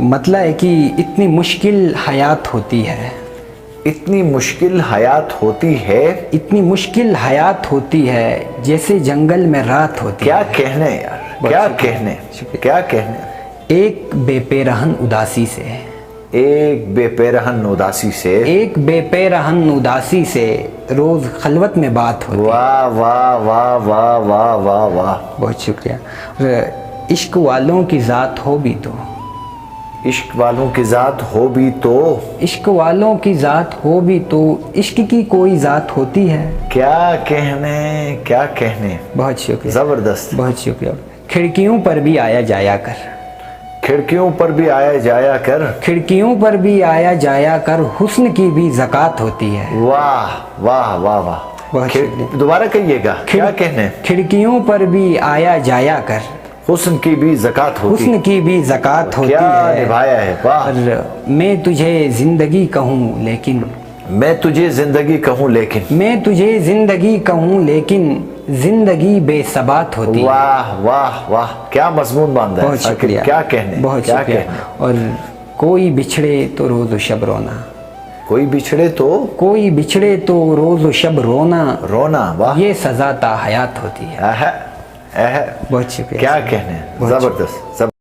मतलब है कि इतनी मुश्किल हयात होती है, इतनी मुश्किल हयात होती है, इतनी मुश्किल हयात होती है जैसे जंगल में रात होती क्या है। कहने यार, क्या कहने, क्या कहने। एक बेपेरहन उदासी से, एक बेपेरहन उदासी से, एक बेपेरहन उदासी से रोज खलवत में बात होती है। वाह वाह वाह वाह वाह वाह वाह, बहुत शुक्रिया। और इश्क वालों की ज़ात हो भी तो, इश्क वालों की ज़ात हो भी तो, इश्क वालों की ज़ात हो भी तो इश्क की कोई ज़ात होती है। क्या कहने, क्या कहने। बहुत शुक्रिया, जबरदस्त। बहुत शुक्रिया। खिड़कियों पर भी आया जाया कर, खिड़कियों पर भी आया जाया कर, खिड़कियों पर भी आया जाया कर हुस्न की भी ज़कात होती है। वाह वाह वाह वाह। बहुत शुक्रिया। दोबारा कहिएगा, क्या कहने। खिड़कियों पर भी आया जाया कर हुस्न की भी ज़कात होती, हुस्न की भी ज़कात होती क्या है। निभाया है, वाह। और मैं तुझे ज़िंदगी कहूँ लेकिन, मैं तुझे ज़िंदगी कहूँ लेकिन, मैं तुझे ज़िंदगी कहूँ लेकिन ज़िंदगी बेसबात होती है। वाह वाह वाह, क्या मजमून बांधा है। बहुत शुक्रिया, क्या कहने, बहुत क्या शुक्रिया। कहने। और कोई बिछड़े तो रोज़ व शब रोना, कोई बिछड़े तो, कोई बिछड़े तो रोज़ व शब रोना, रोना, वाह। ये सज़ा ता हयात होती है। बहुत शुक्रिया। क्या कहने, जबरदस्त।